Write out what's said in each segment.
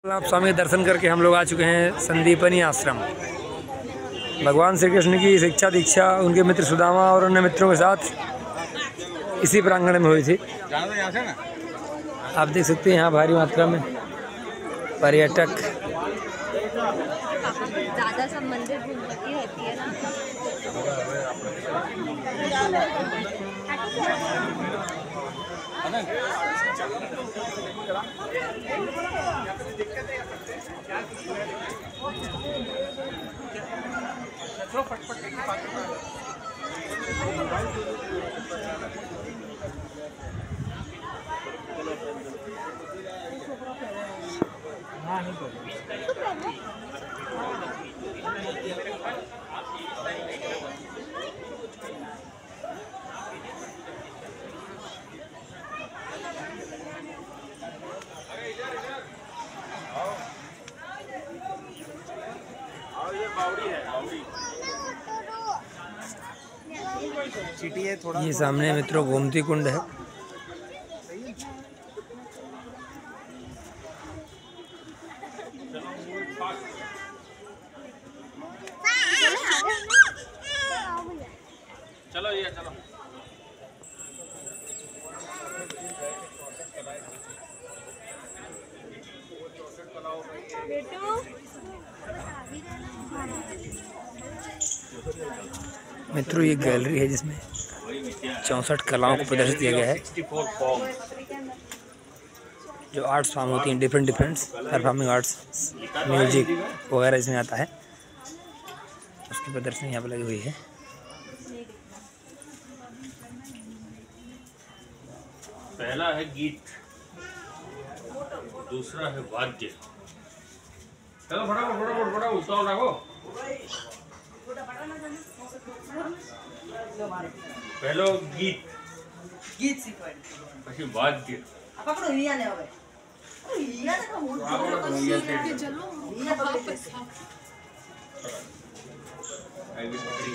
आप स्वामी के दर्शन करके हम लोग आ चुके हैं संदीपनी आश्रम। भगवान श्री कृष्ण की शिक्षा दीक्षा उनके मित्र सुदामा और अन्य मित्रों के साथ इसी प्रांगण में हुई थी। आप देख सकते हैं यहाँ भारी मात्रा में पर्यटक। ज़्यादा सब मंदिर घूमती होती है ना। ये सामने मित्रों गोमती कुंड है। चलो ये चलो। मित्रों ये गैलरी है जिसमें 64 कलाओं को प्रदर्शित किया गया है। जो आर्ट्स फॉर्म होती हैं, डिफरेंट परफॉर्मिंग आर्ट्स, म्यूजिक वगैरह इसमें आता है, उसकी प्रदर्शनी यहाँ पर लगी हुई है। पहला है गीत, दूसरा है वाद्य। चलो फटाफट उतावल रखो। पहलो गीत પછી વાદ્ય। પકડો અહીંયા ને હવે અહીંયા ને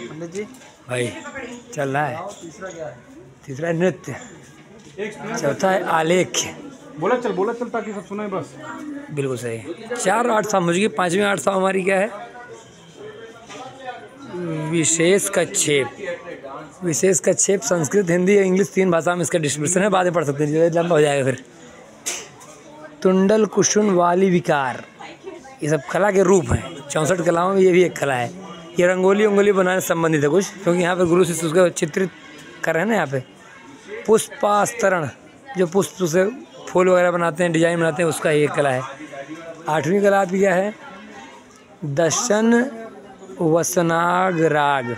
पंडित जी भाई चल रहा है। तीसरा है नृत्य, चौथा है आलेख्य। बोला चल ताकि सब सुनाए बस। बिल्कुल सही। 4 आर्ट फॉर्म हो चुकी। 5वीं आर्ट फॉर्म हमारी क्या है? विशेष कच्छेप संस्कृत, हिंदी और इंग्लिश 3 भाषा में इसका डिस्ट्रीब्यूशन है। बाद में पढ़ सकते हैं, लंबा हो जाएगा फिर। तुंडल कुशुन वाली विकार, ये सब कला के रूप हैं। 64 कलाओं में ये भी एक कला है। ये रंगोली बनाने से संबंधित है कुछ, क्योंकि यहाँ पे गुरु शिष्य उसको चित्रित कर रहे हैं ना। यहाँ पे पुष्पास्तरण, जो पुष्प से फूल वगैरह बनाते हैं, डिजाइन बनाते हैं, उसका एक कला है। 8वीं कला आपकी क्या है? दशन वसनागराग।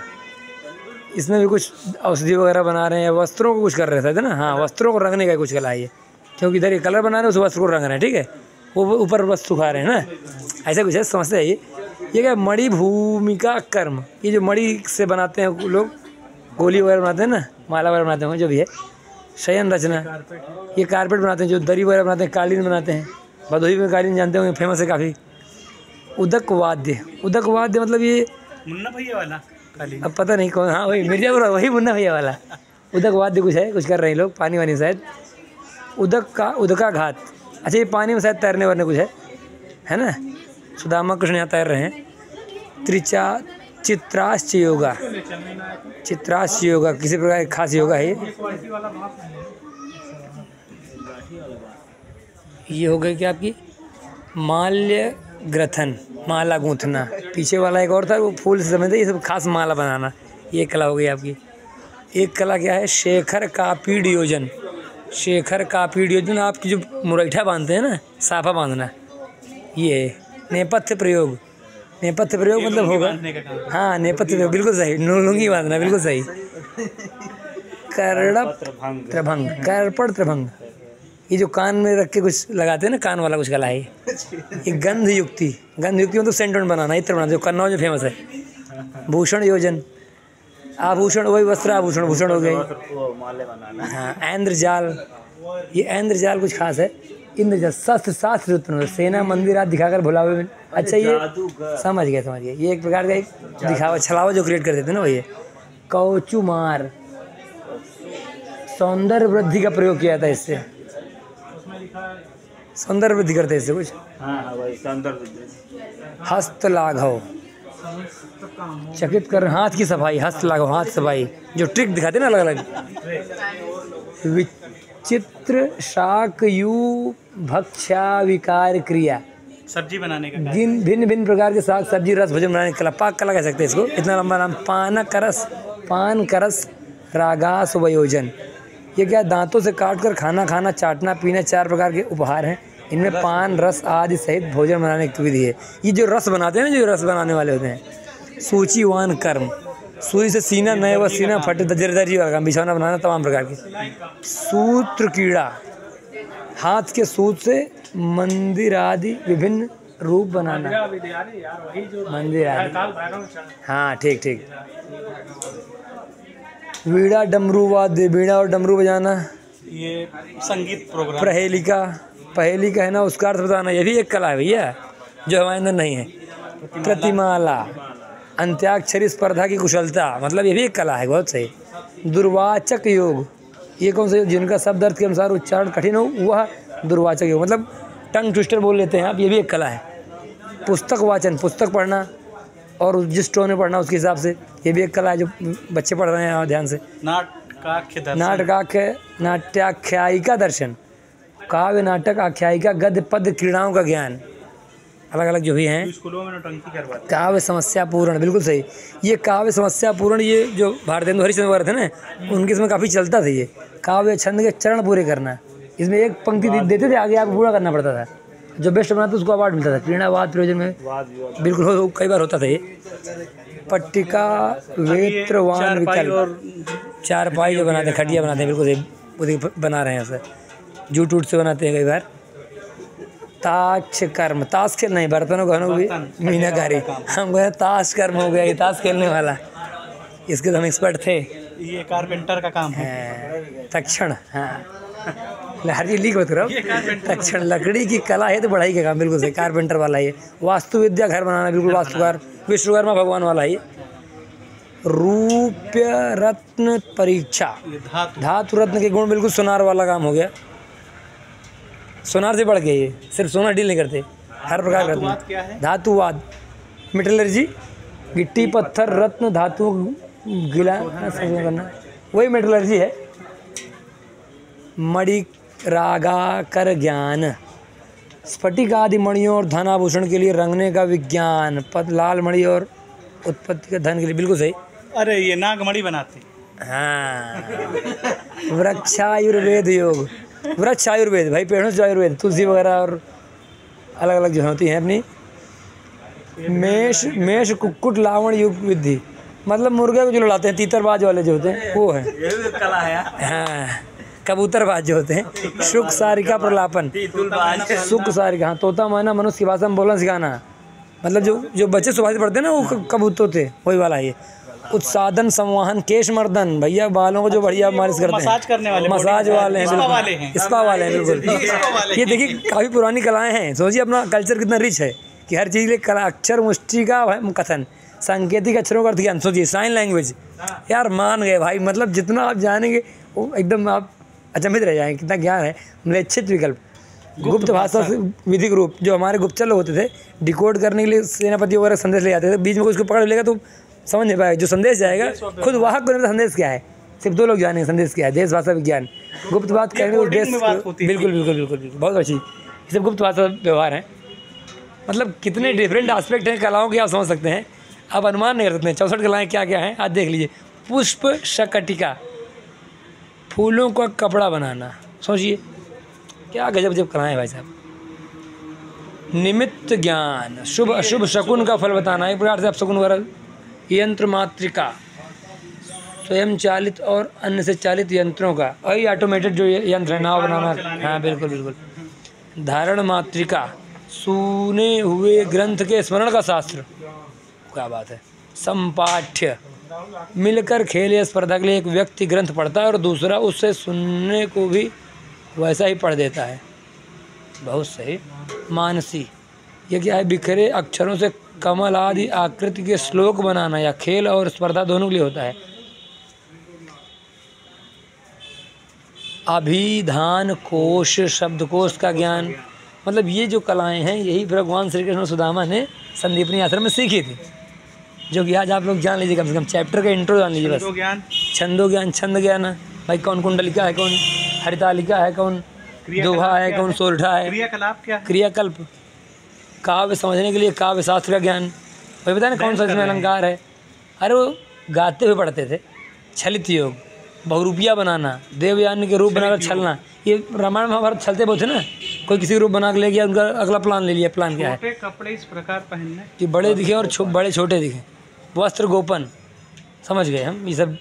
इसमें भी कुछ औषधि वगैरह बना रहे हैं, वस्त्रों को कुछ कर रहे थे ना। हाँ, वस्त्रों को रंगने का कुछ कला है ये, क्योंकि इधर ये कलर बना रहे हैं, उस वस्त्र को रंग रहे हैं। ठीक है, वो ऊपर वस्त्र सुखा रहे हैं ना, ऐसा कुछ है, समझते हैं। ये क्या? मणि भूमिका कर्म। ये जो मणि से बनाते हैं लोग, गोली वगैरह बनाते हैं ना, माला वगैरह बनाते हैं, जो भी है। शयन रचना, ये कारपेट बनाते हैं। जो दरी वगैरह बनाते हैं, कालीन बनाते हैं। भदोही में कालीन जानते होंगे, फेमस है काफ़ी। उदक वाद्य मतलब ये मुन्ना भैया वाला कालीन, अब पता नहीं कौन। हाँ, वही मिर्जापुर, वही मुन्ना भैया वाला। उदक वाद्य कुछ है, कुछ कर रहे हैं लोग, पानी वानी शायद। उदका घात, अच्छा ये पानी में शायद तैरने वरने कुछ है ना। सुदामा कृष्ण यहाँ तैर रहे हैं। चित्राश्च योगा, किसी प्रकार की खास योगा है ये हो गई क्या आपकी? माल्य ग्रथन, माला गूंथना। पीछे वाला एक और था, वो फूल से समझते, ये सब खास माला बनाना, ये कला हो गई आपकी। एक कला क्या है? शेखर कापीड योजन। आपकी जो मुरैठा बांधते हैं ना, साफा बांधना, ये है। नेपथ्य प्रयोग मतलब होगा, हाँ, नेपथ्य प्रयोग, बिल्कुल सही। लुंगी बांधना, बिल्कुल सही। करपड़ त्रिभंग, ये जो कान में रख के कुछ लगाते हैं ना, कान वाला कुछ कला है ये। गंध युक्ति मतलब सेंट बनाना, इत्र बनाना, जो कन्नौज में फेमस है। भूषण योजन, आभूषण, वही वस्त्र आभूषण, भूषण हो गए। हाँ, ऐन्द्रजाल, ये ऐन्द्रजाल कुछ खास है। इंद्रजाल शास्त्र उत्पन्न, सेना मंदिर आदि दिखाकर भुलावे। अच्छा, ये समझ गए। ये एक प्रकार का एक दिखावा, छलावा जो क्रिएट कर देते हैं ना, वही है। कौचुमार, सौंदर्य वृद्धि का प्रयोग किया था इससे। सौंदर्य वृद्धि करते हैं इससे कुछ। हाँ हाँ भाई सौंदर्य। हस्त लाघव, चकित कर, हाथ की सफाई, हस्त लाघव हाथ सफाई, जो ट्रिक दिखाते हैं ना अलग अलग। विचित्र शाकयु भक्षा विकार क्रिया, सब्जी बनाने का भिन्न भिन्न प्रकार के साग सब्जी रस भोजन बनाने की कला, पाक कला कह सकते हैं इसको। इतना लंबा नाम, पान करस रागास वयोजन। ये क्या, दांतों से काट कर खाना खाना, चाटना पीना 4 प्रकार के उपहार हैं। इनमें पान रस आदि सहित भोजन बनाने की विधि है। ये जो रस बनाते हैं ना, जो रस बनाने वाले होते हैं, सूचीवान कर्म, सुई से सीना नए व सीना फटे दर्जी वाला काम, बिछौना बनाना तमाम प्रकार की। सूत्र कीड़ा, हाथ के सूत से मंदिर आदि विभिन्न रूप बनाना, मंदिर आदि। हाँ ठीक ठीक। वीणा डमरू वाद्य, वीणा और डमरू बजाना, ये संगीत प्रोग्राम। पहेली का है ना उसका अर्थ बताना, ये भी एक कला है भैया जो हमारे अंदर नहीं है। प्रतिमाला, अंत्याक्षरी स्पर्धा की कुशलता, मतलब ये भी एक कला है, बहुत सही। दुर्वाचक योग, ये कौन सा योग, जिनका शब्द अर्थ के अनुसार उच्चारण कठिन हो वह दुर्वाचक योग, मतलब टंग ट्विस्टर बोल लेते हैं आप, ये भी एक कला है। पुस्तक वाचन, पुस्तक पढ़ना और जिस टोन में पढ़ना उसके हिसाब से, ये भी एक कला है जो बच्चे पढ़ रहे हैं और ध्यान से। नाट्याख्यायिका दर्शन, काव्य नाटक आख्यायिका गद्य पद्य क्रीड़ाओं का ज्ञान, अलग अलग जो भी हैं। स्कूलों में नौटंकी करवाते। काव्य समस्या पूर्ण, बिल्कुल सही। ये काव्य समस्या पूर्ण, ये जो भारतेंदु हरिश्चंद्र वगैरह थे ना, उनके इसमें काफ़ी चलता था ये काव्य छंद के चरण पूरे करना। इसमें एक पंक्ति देते थे, आगे आपको पूरा करना पड़ता था। जो बेस्ट बनाता उसको अवार्ड मिलता था। क्रीड़ावाद प्रयोजन में बिल्कुल कई बार होता था ये। पट्टिका वेत्रवान विकल्प, चारपाई जो बनाते हैं, खटिया बनाते हैं, बिल्कुल सही बना रहे हैं उसे, जूट वूट से बनाते हैं कई बार। ताक्ष कर्म, ताश खेलना ही, बर्तनों का भी मीनाकारी, हम कहें ताश कर्म हो गया, ये ताश खेलने वाला, इसके तो हम एक्सपर्ट थे। ये कारपेंटर का काम है। तक्षण, हाँ हर चीज लीक मत करो। तक्षण लकड़ी की कला है तो बढ़ाई का काम, बिल्कुल सही, कारपेंटर वाला ये। वास्तु विद्या, घर बनाना, बिल्कुल वास्तुकार, विश्वकर्मा भगवान वाला ही। रूप्य रत्न परीक्षा, धातु रत्न के गुण, बिल्कुल सोनार वाला काम हो गया। सोनार से बढ़ गया, ये सिर्फ सोना डील नहीं करते, हर प्रकार का धातुवाद, मेटलर्जी, गिट्टी पत्थर रत्न धातु गिला करना, वही मेटलर्जी है। मणि रागाकर ज्ञान, स्फटिक आदि मणियों और धन आभूषण के लिए रंगने का विज्ञान, लाल मणि और उत्पत्ति का धन के लिए, बिल्कुल सही। अरे ये नागमणि बनाते। हाँ। वृक्षायुर्वेद योग, वृक्ष आयुर्वेद भाई, पेड़ों से आयुर्वेद, तुलसी वगैरह और अलग अलग जो होती हैं अपनी। मेष कुक्कुट लावण युग विधि, मतलब मुर्गे को जो लड़ाते हैं, तीतरबाज वाले जो होते हैं वो है, ये भी कला है। हाँ कबूतरबाज जो होते हैं। सुख सारिका प्रलापन, सुख सारिका, हाँ तोता माना, मनुष्य की भाषा में बोलना सिखाना, मतलब जो बच्चे सुभाषित पढ़ते हैं ना वो कबूतर थे, वही वाला है ये। उत्सादन संवाहन, केश मर्दन, भैया बालों को जो बढ़िया मालिश करते हैं, मसाज करने वाले, मसाज वाले हैं, स्पा वाले हैं, बिल्कुल। ये देखिए काफ़ी पुरानी कलाएं हैं, सोचिए अपना कल्चर कितना रिच है कि हर चीज़ के लिए कला। अक्षर मुष्टि का कथन, सांकेतिक अक्षरों का अर्थ ज्ञान, सोचिए साइन लैंग्वेज, यार मान गए भाई, मतलब जितना आप जानेंगे वो एकदम आप अचंभित रह जाएंगे, कितना ज्ञान है। म्लेच्छित विकल्प, गुप्त भाषा से विधिक रूप, जो हमारे गुप्तचर लोग होते थे, डिकोड करने के लिए सेनापति वगैरह संदेश ले जाते थे, बीच में कोई उसको पकड़ लेगा तो समझ नहीं पाएगा, जो संदेश जाएगा खुद वाहक को नहीं, संदेश क्या है, सिर्फ 2 लोग जानेंगे संदेश क्या है, देश भाषा विज्ञान। गुप्त बात करेंगे तो देश, बिल्कुल बिल्कुल बिल्कुल बिल्कुल, बहुत अच्छी, ये सब गुप्त भाषा व्यवहार है। मतलब कितने डिफरेंट एस्पेक्ट हैं कलाओं के, आप समझ सकते हैं, आप अनुमान नहीं कर सकते हैं। 64 कलाएँ क्या क्या हैं आज देख लीजिए। पुष्प शकटिका, फूलों का कपड़ा बनाना, सोचिए क्या गजब गजब कलाएँ भाई साहब। निमित्त ज्ञान, शुभ अशुभ शकुन का फल बताना, एक प्रकार से आप शकुन वगैरह। यंत्र मात्रिका, स्वयं चालित और अन्य से चालित यंत्रों का, वही ऑटोमेटेड जो यंत्र है, नाव बनाना, हाँ बिल्कुल बिल्कुल। धारण मात्रिका, सुने हुए ग्रंथ के स्मरण का शास्त्र, क्या बात है। संपाठ्य, मिलकर खेल या स्पर्धा के लिए एक व्यक्ति ग्रंथ पढ़ता है और दूसरा उससे सुनने को भी वैसा ही पढ़ देता है, बहुत सही। मानसी, ये क्या है, बिखरे अक्षरों से कमल आदि आकृति के श्लोक बनाना या खेल और स्पर्धा दोनों के लिए होता है। अभिधान कोश, शब्दकोश का ज्ञान, मतलब ये जो कलाएं हैं यही भगवान श्री कृष्ण और सुदामा ने संदीपनी आश्रम में सीखी थी, जो कि आज आप लोग जान लीजिए, कम से कम चैप्टर का इंट्रो जान लीजिए बस। छंदो ज्ञान, छंदो ज्ञान, छंद ज्ञान, भाई कौन कुंडलिका है, कौन हरितालिका है, कौन दोहा है, कौन सोरठा है, क्रियाकलाप क्या है? क्रियाकल्प, काव्य समझने के लिए काव्य शास्त्र का ज्ञान, वही पता ना कौन सा इसमें अलंकार है। अरे वो गाते हुए पढ़ते थे। छलित योग, बहुरूपिया बनाना, देवयानी के रूप बनाकर छलना, ये रामायण महाभारत छलते बहुत थे ना, कोई किसी रूप बना के ले गया, उनका अगला प्लान ले लिया। प्लान क्या है छोटे कपड़े इस प्रकार पहनने कि बड़े दिखे और बड़े छोटे दिखे, वस्त्र गोपन, समझ गए हम। ये सब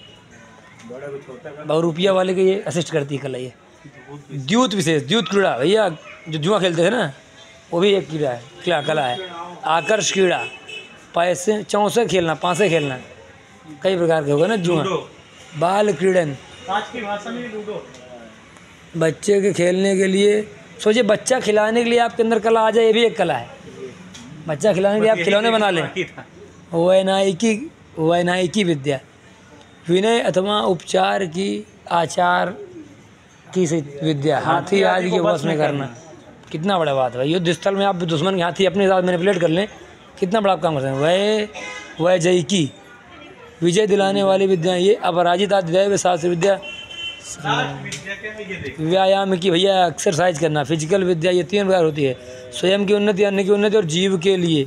बहुरूपिया वाले के ये असिस्ट करती है कला। ये द्यूत विशेष, द्यूत क्रीड़ा, भैया जो जुआ खेलते थे ना, वो भी एक क्रीड़ा है, कला है। आकर्ष क्रीड़ा, पैसे चौसे खेलना, पांसे खेलना, कई प्रकार के होगा ना जुआ। बाल क्रीड़न, आज की भाषा में लूडो। बच्चे के खेलने के लिए, सोचिए बच्चा खिलाने के लिए आपके अंदर कला आ जाए, ये भी एक कला है। बच्चा खिलाने के लिए आप खिलौने बना लें। वैनायिकी विद्या, विनय अथवा उपचार की आचार की विद्या, हाथी आदि के वश में करना। कितना बड़ा बात है। युद्ध स्थल में आप दुश्मन के हाथी अपने साथ मैनिपुलेट कर लें, कितना बड़ा आप काम करते हैं। वह जयकी, विजय दिलाने वाली विद्या, ये अपराजित आदि दैव शास्त्र विद्या, व्यायाम की, भैया एक्सरसाइज करना, फिजिकल विद्या, ये 3 प्रकार होती है। स्वयं की उन्नति, अन्य की उन्नति और जीव के लिए।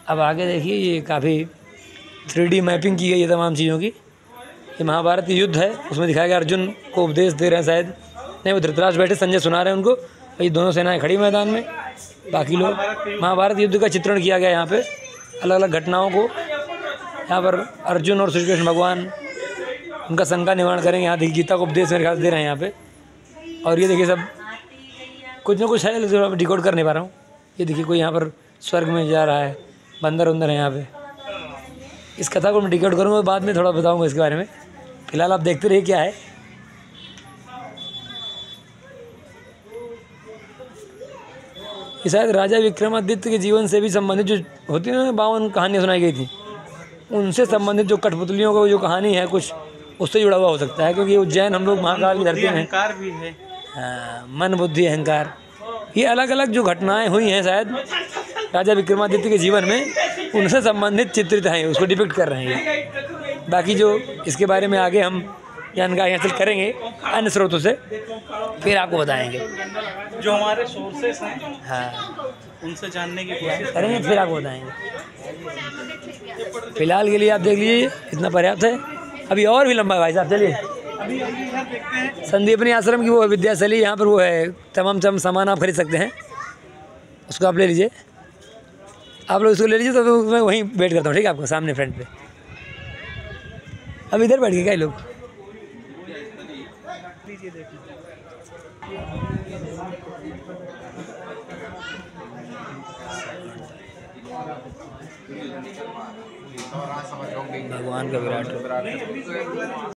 अब आगे देखिए, ये काफ़ी 3D मैपिंग की गई है तमाम चीज़ों की। ये महाभारत युद्ध है, उसमें दिखाया गया अर्जुन को उपदेश दे रहे हैं शायद, नहीं वो धृतराष्ट्र बैठे, संजय सुना रहे हैं उनको। ये दोनों सेनाएं खड़ी मैदान में, बाकी लोग। महाभारत युद्ध का चित्रण किया गया यहाँ पे, अलग अलग घटनाओं को। यहाँ पर अर्जुन और श्री कृष्ण भगवान उनका शंका निवारण करेंगे। यहाँ देखिए गीता को उपदेश मेरे ख्याल से दे रहे हैं यहाँ पे। और ये देखिए सब कुछ ना कुछ है जो डिकोड कर नहीं पा रहा हूँ। ये देखिए कोई यहाँ पर स्वर्ग में जा रहा है, बंदर उंदर है यहाँ पे। इस कथा को मैं डिकोड करूँगा, बाद में थोड़ा बताऊँगा इसके बारे में। फिलहाल आप देखते रहिए क्या है। ये शायद राजा विक्रमादित्य के जीवन से भी संबंधित जो होती है ना, 52 कहानियाँ सुनाई गई थी, उनसे संबंधित जो कठपुतलियों का जो कहानी है कुछ उससे जुड़ा हुआ हो सकता है, क्योंकि उज्जैन हम लोग महाकाल की धरती में। अहंकार भी है। हाँ, मन बुद्धि अहंकार, ये अलग अलग जो घटनाएं हुई हैं शायद राजा विक्रमादित्य के जीवन में, उनसे संबंधित चित्रित हैं, उसको डिपिक्ट कर रहे हैं। बाकी जो इसके बारे में आगे हम जानकारी हासिल करेंगे अन्य स्रोतों से, फिर आपको बताएंगे। जो हमारे सोर्सेस हैं, हाँ, उनसे जानने की कोशिश करेंगे, फिर आपको बताएंगे। फिलहाल के लिए आप देख लीजिए, इतना पर्याप्त है। अभी और भी लंबा है भाई साहब, चलिए। अभी इधर देखते हैं। संदीपनी आश्रम की वो विद्याशैली, यहाँ पर वो है, तमाम सामान आप खरीद सकते हैं, उसको आप ले लीजिए। आप लोग इसको ले लीजिए, तो मैं वहीं वेट करता हूँ, ठीक है, आपको सामने फ्रंट पे। अब इधर बैठ गए क्या लोग? भगवान का विराट